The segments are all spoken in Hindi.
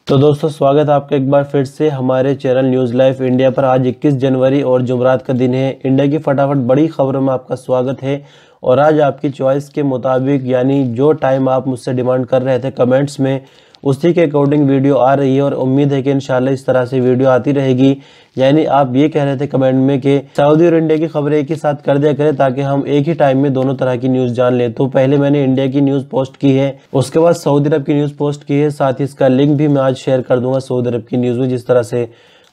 तो दोस्तों स्वागत है आपका एक बार फिर से हमारे चैनल न्यूज़ लाइव इंडिया पर। आज 21 जनवरी और जुमेरात का दिन है। इंडिया की फटाफट बड़ी खबरों में आपका स्वागत है। और आज आपकी चॉइस के मुताबिक यानी जो टाइम आप मुझसे डिमांड कर रहे थे कमेंट्स में, उसी के अकॉर्डिंग वीडियो आ रही है और उम्मीद है कि इंशाल्लाह इस तरह से वीडियो आती रहेगी। यानी आप ये कह रहे थे कमेंट में कि सऊदी और इंडिया की खबरें एक ही साथ कर दिया करें ताकि हम एक ही टाइम में दोनों तरह की न्यूज़ जान लें। तो पहले मैंने इंडिया की न्यूज़ पोस्ट की है, उसके बाद सऊदी अरब की न्यूज़ पोस्ट की है। साथ ही इसका लिंक भी मैं आज शेयर कर दूंगा सऊदी अरब की न्यूज़ में, जिस तरह से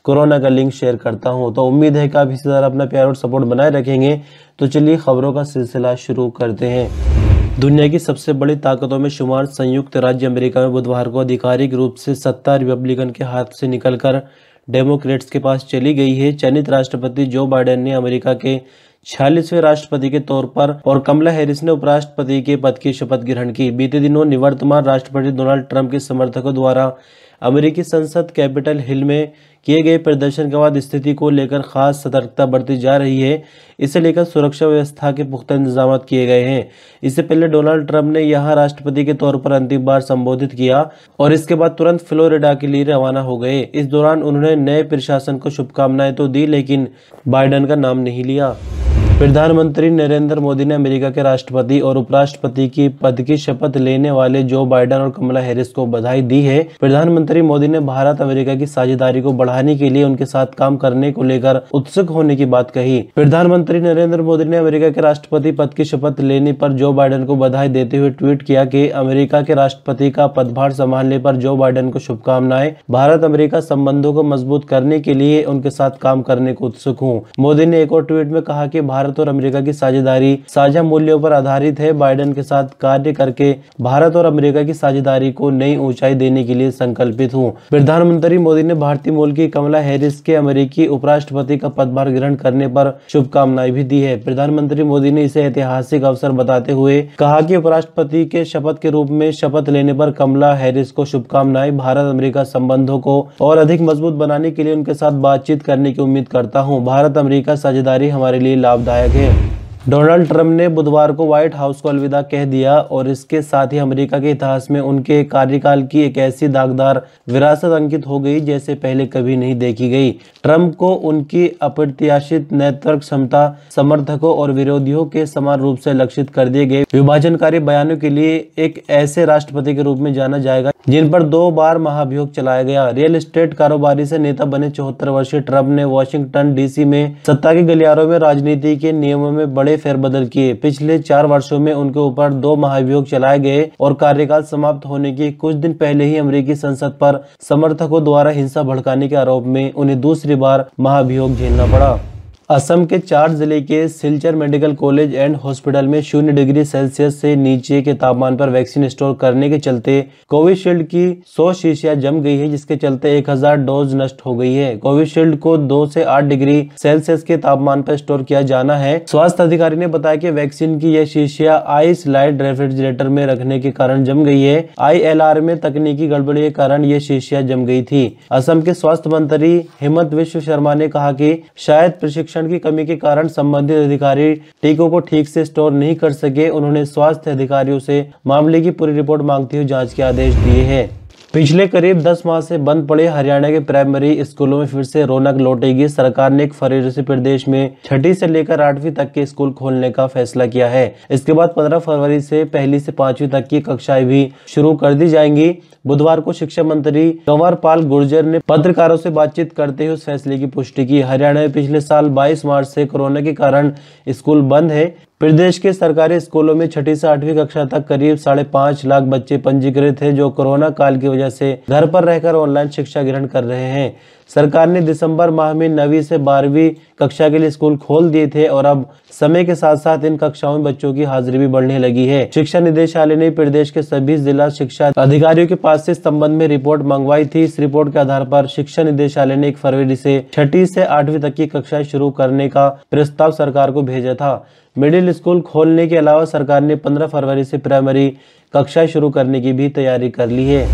कोरोना का लिंक शेयर करता हूं। तो उम्मीद है कि आप इसी तरह अपना प्यार और सपोर्ट बनाए रखेंगे। तो चलिए खबरों का सिलसिला शुरू करते हैं। दुनिया की सबसे बड़ी ताकतों में शुमार संयुक्त राज्य अमेरिका में बुधवार को आधिकारिक रूप से सत्ता रिपब्लिकन के हाथ से निकलकर डेमोक्रेट्स के पास चली गई है। चयनित राष्ट्रपति जो बाइडेन ने अमेरिका के 46वें राष्ट्रपति के तौर पर और कमला हैरिस ने उपराष्ट्रपति के पद की शपथ ग्रहण की। बीते दिनों निवर्तमान राष्ट्रपति डोनाल्ड ट्रंप के समर्थकों द्वारा अमेरिकी संसद कैपिटल हिल में किए गए प्रदर्शन के बाद स्थिति को लेकर खास सतर्कता बरती जा रही है। इसे लेकर सुरक्षा व्यवस्था के पुख्ता इंतजाम किए गए हैं। इससे पहले डोनाल्ड ट्रंप ने यहां राष्ट्रपति के तौर पर अंतिम बार संबोधित किया और इसके बाद तुरंत फ्लोरिडा के लिए रवाना हो गए। इस दौरान उन्होंने नए प्रशासन को शुभकामनाएं तो दी, लेकिन बाइडेन का नाम नहीं लिया। प्रधानमंत्री नरेंद्र मोदी ने अमेरिका के राष्ट्रपति और उपराष्ट्रपति की पद की शपथ लेने वाले जो बाइडेन और कमला हैरिस को बधाई दी है। प्रधानमंत्री मोदी ने भारत अमेरिका की साझेदारी को बढ़ाने के लिए उनके साथ काम करने को लेकर उत्सुक होने की बात कही। प्रधानमंत्री नरेंद्र मोदी ने अमेरिका के राष्ट्रपति पद की शपथ लेने पर जो बाइडेन को बधाई देते हुए ट्वीट किया कि अमेरिका के राष्ट्रपति का पदभार संभालने पर जो बाइडेन को शुभकामनाएं। भारत अमेरिका संबंधों को मजबूत करने के लिए उनके साथ काम करने को उत्सुक हूँ। मोदी ने एक और ट्वीट में कहा कि भारत और अमेरिका की साझेदारी साझा मूल्यों पर आधारित है। बाइडेन के साथ कार्य करके भारत और अमेरिका की साझेदारी को नई ऊंचाई देने के लिए संकल्पित हूं। प्रधानमंत्री मोदी ने भारतीय मूल की कमला हैरिस के अमेरिकी उपराष्ट्रपति का पदभार ग्रहण करने पर शुभकामनाएं भी दी है। प्रधानमंत्री मोदी ने इसे ऐतिहासिक अवसर बताते हुए कहा कि उपराष्ट्रपति के शपथ के रूप में शपथ लेने पर कमला हैरिस को शुभकामनाएं। भारत अमेरिका संबंधों को और अधिक मजबूत बनाने के लिए उनके साथ बातचीत करने की उम्मीद करता हूं। भारत अमेरिका साझेदारी हमारे लिए लाभदायक है। डोनाल्ड ट्रंप ने बुधवार को व्हाइट हाउस को अलविदा कह दिया और इसके साथ ही अमेरिका के इतिहास में उनके कार्यकाल की एक ऐसी दागदार विरासत अंकित हो गई जैसे पहले कभी नहीं देखी गई। ट्रंप को उनकी अप्रत्याशित नेतृत्व क्षमता, समर्थकों और विरोधियों के समान रूप से लक्षित कर दिए गए विभाजनकारी बयानों के लिए एक ऐसे राष्ट्रपति के रूप में जाना जाएगा जिन पर 2 बार महाभियोग चलाया गया। रियल एस्टेट कारोबारी से नेता बने 74 वर्षीय ट्रंप ने वॉशिंगटन डीसी में सत्ता के गलियारों में राजनीति के नियमों में बड़े फेरबदल किए। पिछले 4 वर्षों में उनके ऊपर 2 महाभियोग चलाए गए और कार्यकाल समाप्त होने के कुछ दिन पहले ही अमेरिकी संसद पर समर्थकों द्वारा हिंसा भड़काने के आरोप में उन्हें दूसरी बार महाभियोग झेलना पड़ा। असम के 4 जिले के Silchar medical college and hospital में 0 डिग्री सेल्सियस से नीचे के तापमान पर वैक्सीन स्टोर करने के चलते कोविशील्ड की 100 शीशियां जम गई है, जिसके चलते 1000 डोज नष्ट हो गई है। कोविशील्ड को 2 से 8 डिग्री सेल्सियस के तापमान पर स्टोर किया जाना है। स्वास्थ्य अधिकारी ने बताया कि वैक्सीन की यह शीशियां आइस लाइट रेफ्रिजरेटर में रखने के कारण जम गई है। ILR में तकनीकी गड़बड़ी के कारण ये शीशियां जम गई थी। असम के स्वास्थ्य मंत्री हिमंत विश्व शर्मा ने कहा कि शायद प्रशिक्षण की कमी के कारण संबंधित अधिकारी टीकों को ठीक से स्टोर नहीं कर सके। उन्होंने स्वास्थ्य अधिकारियों से मामले की पूरी रिपोर्ट मांगते हुए जांच के आदेश दिए हैं। पिछले करीब 10 माह से बंद पड़े हरियाणा के प्राइमरी स्कूलों में फिर से रौनक लौटेगी। सरकार ने 1 फरवरी से प्रदेश में 6ठी से लेकर 8वीं तक के स्कूल खोलने का फैसला किया है। इसके बाद 15 फरवरी से 1ली से 5वीं तक की कक्षाएं भी शुरू कर दी जाएंगी। बुधवार को शिक्षा मंत्री कंवर पाल गुर्जर ने पत्रकारों से बातचीत करते हुए उस फैसले की पुष्टि की। हरियाणा में पिछले साल 22 मार्च से कोरोना के कारण स्कूल बंद है। प्रदेश के सरकारी स्कूलों में 6ठी से 8वीं कक्षा तक करीब 5.5 लाख बच्चे पंजीकृत हैं, जो कोरोना काल की वजह से घर पर रहकर ऑनलाइन शिक्षा ग्रहण कर रहे हैं। सरकार ने दिसंबर माह में 9वीं से 12वीं कक्षा के लिए स्कूल खोल दिए थे और अब समय के साथ साथ इन कक्षाओं में बच्चों की हाजिरी भी बढ़ने लगी है। शिक्षा निदेशालय ने प्रदेश के सभी जिला शिक्षा अधिकारियों के पास से इस संबंध में रिपोर्ट मंगवाई थी। इस रिपोर्ट के आधार पर शिक्षा निदेशालय ने 1 फरवरी से 6ठी से 8वीं तक की कक्षाएं शुरू करने का प्रस्ताव सरकार को भेजा था। मिडिल स्कूल खोलने के अलावा सरकार ने 15 फरवरी से प्राइमरी कक्षाएं शुरू करने की भी तैयारी कर ली है।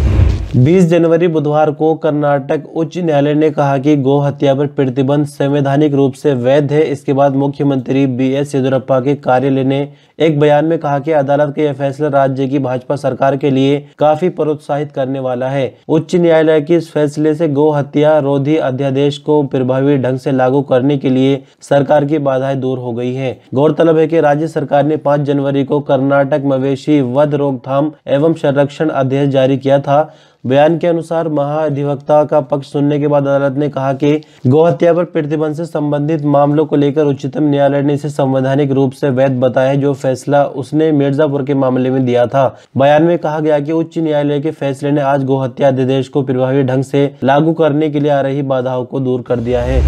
20 जनवरी बुधवार को कर्नाटक उच्च न्यायालय ने कहा कि गौ हत्या पर प्रतिबंध संवैधानिक रूप से वैध है। इसके बाद मुख्यमंत्री बीएस येदियुरप्पा के कार्यालय ने एक बयान में कहा कि अदालत का यह फैसला राज्य की भाजपा सरकार के लिए काफी प्रोत्साहित करने वाला है। उच्च न्यायालय के इस फैसले से गौ हत्या रोधी अध्यादेश को प्रभावी ढंग से लागू करने के लिए सरकार की बाधाएं दूर हो गई है। गौरतलब है कि राज्य सरकार ने 5 जनवरी को कर्नाटक मवेशी वध रोकथाम एवं संरक्षण अध्यादेश जारी किया था। बयान के अनुसार महाधिवक्ता का पक्ष सुनने के बाद अदालत ने कहा कि गौहत्या पर प्रतिबंध से संबंधित मामलों को लेकर उच्चतम न्यायालय ने इसे संवैधानिक रूप से वैध बताया, जो फैसला उसने मिर्जापुर के मामले में दिया था। बयान में कहा गया कि उच्च न्यायालय के फैसले ने आज गौहत्या अध्यादेश को प्रभावी ढंग से लागू करने के लिए आ रही बाधाओं को दूर कर दिया है।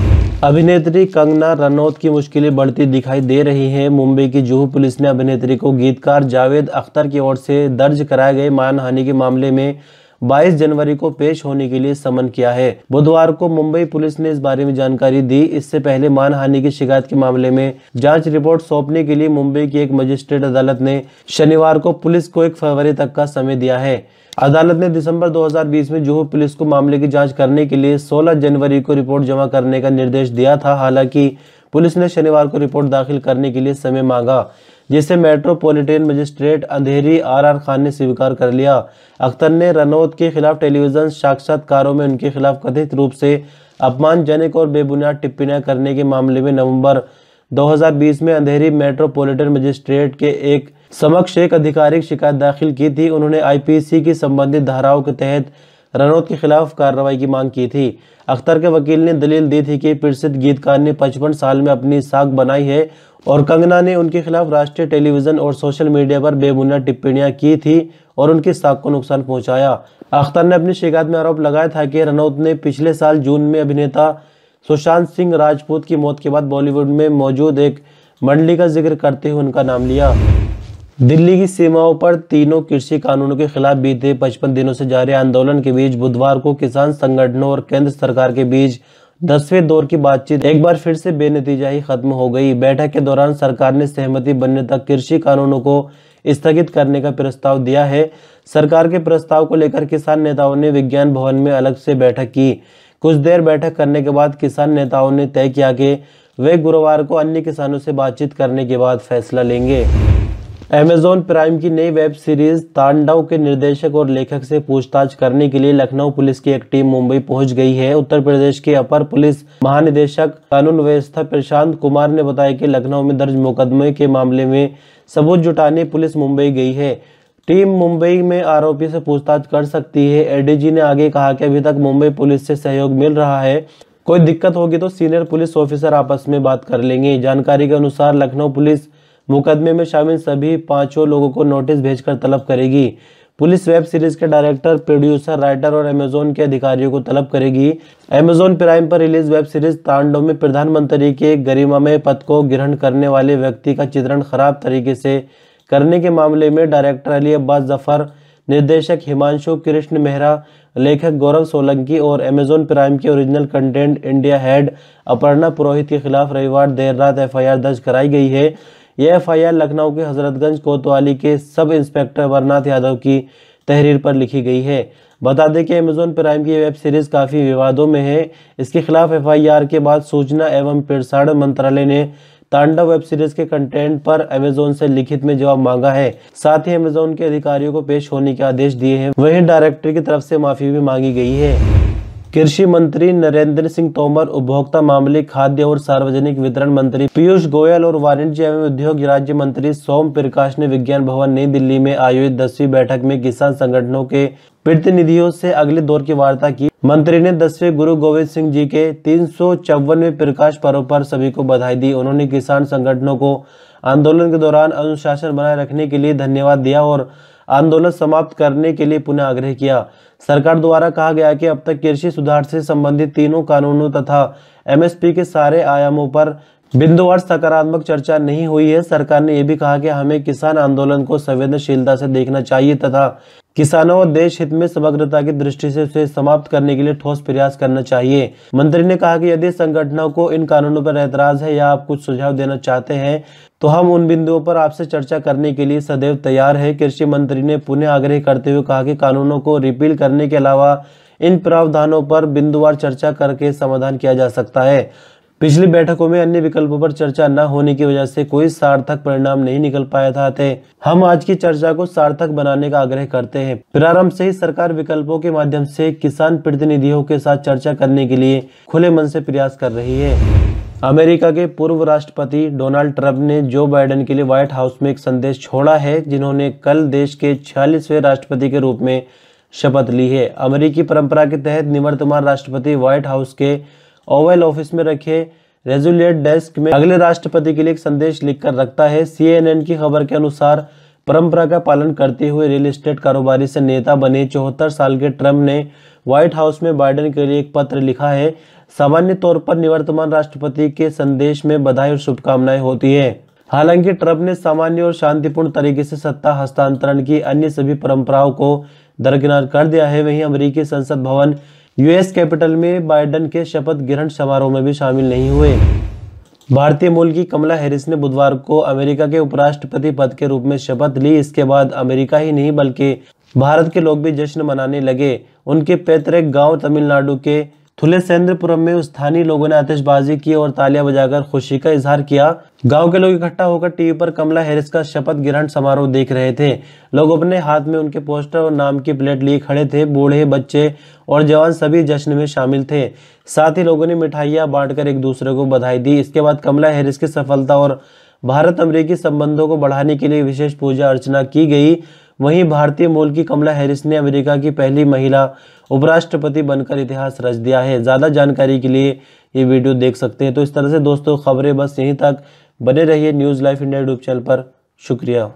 अभिनेत्री कंगना रनौत की मुश्किलें बढ़ती दिखाई दे रही हैं। मुंबई की जुहू पुलिस ने अभिनेत्री को गीतकार जावेद अख्तर की ओर से दर्ज कराए गए मानहानि के मामले में 22 जनवरी को पेश होने के लिए समन किया है। बुधवार को मुंबई पुलिस ने इस बारे में जानकारी दी। इससे पहले मानहानि की शिकायत के मामले में जांच रिपोर्ट सौंपने के लिए मुंबई की एक मजिस्ट्रेट अदालत ने शनिवार को पुलिस को 1 फरवरी तक का समय दिया है। अदालत ने दिसंबर 2020 में जुहू पुलिस को मामले की जांच करने के लिए 16 जनवरी को रिपोर्ट जमा करने का निर्देश दिया था। हालांकि पुलिस ने शनिवार को रिपोर्ट दाखिल करने के लिए समय मांगा, जिसे metropolitan magistrate Andheri R Khan ने स्वीकार कर लिया। अख्तर ने रनौत के खिलाफ टेलीविजन साक्षात्कारों में उनके खिलाफ कथित रूप से अपमानजनक और बेबुनियाद टिप्पणियां करने के मामले में नवंबर 2020 में अंधेरी मेट्रोपॉलिटन मजिस्ट्रेट के एक समक्ष एक आधिकारिक शिकायत दाखिल की थी। उन्होंने आईपीसी की संबंधित धाराओं के तहत रनौत के खिलाफ कार्रवाई की मांग की थी। अख्तर के वकील ने दलील दी थी कि प्रसिद्ध गीतकार ने 55 साल में अपनी साख बनाई है और कंगना ने उनके खिलाफ राष्ट्रीय टेलीविजन और सोशल मीडिया पर बेबुनियाद टिप्पणियां की थी और उनकी साख को नुकसान पहुंचाया। अख्तर ने अपनी शिकायत में आरोप लगाया था कि रनौत ने पिछले साल जून में अभिनेता सुशांत सिंह राजपूत की मौत के बाद बॉलीवुड में मौजूद एक मंडली का जिक्र करते हुए उनका नाम लिया। दिल्ली की सीमाओं पर तीनों कृषि कानूनों के खिलाफ बीते 55 दिनों से जारी आंदोलन के बीच बुधवार को किसान संगठनों और केंद्र सरकार के बीच 10वें दौर की बातचीत एक बार फिर से बेनतीजा ही खत्म हो गई। बैठक के दौरान सरकार ने सहमति बनने तक कृषि कानूनों को स्थगित करने का प्रस्ताव दिया है। सरकार के प्रस्ताव को लेकर किसान नेताओं ने विज्ञान भवन में अलग से बैठक की। कुछ देर बैठक करने के बाद किसान नेताओं ने तय किया कि वे गुरुवार को अन्य किसानों से बातचीत करने के बाद फैसला लेंगे। अमेज़न प्राइम की नई वेब सीरीज तांडव के निर्देशक और लेखक से पूछताछ करने के लिए लखनऊ पुलिस की एक टीम मुंबई पहुंच गई है। उत्तर प्रदेश के अपर पुलिस महानिदेशक कानून व्यवस्था प्रशांत कुमार ने बताया कि लखनऊ में दर्ज मुकदमे के मामले में सबूत जुटाने पुलिस मुंबई गई है। टीम मुंबई में आरोपी से पूछताछ कर सकती है। एडीजी ने आगे कहा कि अभी तक मुंबई पुलिस से सहयोग मिल रहा है। कोई दिक्कत होगी तो सीनियर पुलिस ऑफिसर आपस में बात कर लेंगे। जानकारी के अनुसार लखनऊ पुलिस मुकदमे में शामिल सभी 5 लोगों को नोटिस भेजकर तलब करेगी। पुलिस वेब सीरीज के डायरेक्टर, प्रोड्यूसर, राइटर और अमेज़न के अधिकारियों को तलब करेगी। अमेज़न प्राइम पर रिलीज वेब सीरीज तांडव में प्रधानमंत्री के गरिमामय पद को ग्रहण करने वाले व्यक्ति का चित्रण खराब तरीके से करने के मामले में डायरेक्टर अली अब्बास जफर, निर्देशक हिमांशु कृष्ण मेहरा, लेखक गौरव सोलंकी और अमेज़न प्राइम के original content India head Aparna Purohit के खिलाफ रविवार देर रात एफआईआर दर्ज कराई गई है। यह एफआईआर लखनऊ के हजरतगंज कोतवाली के सब इंस्पेक्टर अमरनाथ यादव की तहरीर पर लिखी गई है। बता दें कि अमेज़न प्राइम की वेब सीरीज काफी विवादों में है। इसके खिलाफ एफआईआर के बाद सूचना एवं प्रसारण मंत्रालय ने तांडव वेब सीरीज के कंटेंट पर अमेज़न से लिखित में जवाब मांगा है। साथ ही अमेज़न के अधिकारियों को पेश होने के आदेश दिए हैं। वहीं डायरेक्टर की तरफ से माफी भी मांगी गई है। कृषि मंत्री नरेंद्र सिंह तोमर, उपभोक्ता मामले, खाद्य और सार्वजनिक वितरण मंत्री पीयूष गोयल और वाणिज्य एवं उद्योग राज्य मंत्री सोम प्रकाश ने विज्ञान भवन नई दिल्ली में आयोजित 10वीं बैठक में किसान संगठनों के प्रतिनिधियों से अगले दौर की वार्ता की। मंत्री ने 10वें गुरु गोविंद सिंह जी के 354वें प्रकाश पर्व पर सभी को बधाई दी। उन्होंने किसान संगठनों को आंदोलन के दौरान अनुशासन बनाए रखने के लिए धन्यवाद दिया और आंदोलन समाप्त करने के लिए पुनः आग्रह किया। सरकार द्वारा कहा गया कि अब तक कृषि सुधार से संबंधित तीनों कानूनों तथा एमएसपी के सारे आयामों पर बिंदुवार सकारात्मक चर्चा नहीं हुई है। सरकार ने यह भी कहा कि हमें किसान आंदोलन को संवेदनशीलता से देखना चाहिए तथा किसानों और देश हित में समग्रता की दृष्टि से उसे समाप्त करने के लिए ठोस प्रयास करना चाहिए। मंत्री ने कहा कि यदि संगठनों को इन कानूनों पर ऐतराज है या आप कुछ सुझाव देना चाहते हैं तो हम उन बिंदुओं पर आपसे चर्चा करने के लिए सदैव तैयार है। कृषि मंत्री ने पुनः आग्रह करते हुए कहा कि कानूनों को रिपील करने के अलावा इन प्रावधानों पर बिंदुवार चर्चा करके समाधान किया जा सकता है। पिछली बैठकों में अन्य विकल्पों पर चर्चा न होने की वजह से कोई सार्थक परिणाम नहीं निकल पाया था। हम आज की चर्चा को सार्थक बनाने का आग्रह करते हैं। प्रारंभ से ही सरकार विकल्पों के माध्यम से किसान प्रतिनिधियों के साथ चर्चा करने के लिए खुले मन से प्रयास कर रही है। अमेरिका के पूर्व राष्ट्रपति डोनाल्ड ट्रंप ने जो बाइडेन के लिए व्हाइट हाउस में एक संदेश छोड़ा है, जिन्होंने कल देश के 46वें राष्ट्रपति के रूप में शपथ ली है। अमेरिकी परंपरा के तहत निवर्तमान राष्ट्रपति व्हाइट हाउस के ओवल ऑफिस में रखे रेजुलेट डेस्क में अगले राष्ट्रपति के लिए एक संदेश लिखकर रखता है। CNN की खबर के अनुसार परंपरा का पालन करते हुए रियल एस्टेट कारोबारी से नेता बने 74 साल के ट्रंप ने व्हाइट हाउस में बाइडेन के लिए एक पत्र लिखा है। सामान्य तौर पर निवर्तमान राष्ट्रपति के संदेश में बधाई और शुभकामनाएं होती है। हालांकि ट्रंप ने सामान्य और शांतिपूर्ण तरीके से सत्ता हस्तांतरण की अन्य सभी परंपराओं को दरकिनार कर दिया है। वहीं अमेरिकी संसद भवन US कैपिटल में बाइडेन के शपथ ग्रहण समारोह में भी शामिल नहीं हुए। भारतीय मूल की कमला हैरिस ने बुधवार को अमेरिका के उपराष्ट्रपति पद के रूप में शपथ ली। इसके बाद अमेरिका ही नहीं बल्कि भारत के लोग भी जश्न मनाने लगे। उनके पैतृक गांव तमिलनाडु के थुलेसेंद्रपुरम में स्थानीय लोगों ने आतिशबाजी की और तालियां बजाकर खुशी का इजहार किया। गांव के लोग इकट्ठा होकर टीवी पर कमला हैरिस का शपथ ग्रहण समारोह देख रहे थे। लोग अपने हाथ में उनके पोस्टर और नाम की प्लेट लिए खड़े थे। बूढ़े, बच्चे और जवान सभी जश्न में शामिल थे। साथ ही लोगों ने मिठाइयां बांटकर एक दूसरे को बधाई दी। इसके बाद कमला हैरिस की सफलता और भारत अमेरिकी संबंधों को बढ़ाने के लिए विशेष पूजा अर्चना की गई। वहीं भारतीय मूल की कमला हैरिस ने अमेरिका की पहली महिला उपराष्ट्रपति बनकर इतिहास रच दिया है। ज़्यादा जानकारी के लिए ये वीडियो देख सकते हैं। तो इस तरह से दोस्तों खबरें बस यहीं तक। बने रहिए news life India YouTube channel पर। शुक्रिया।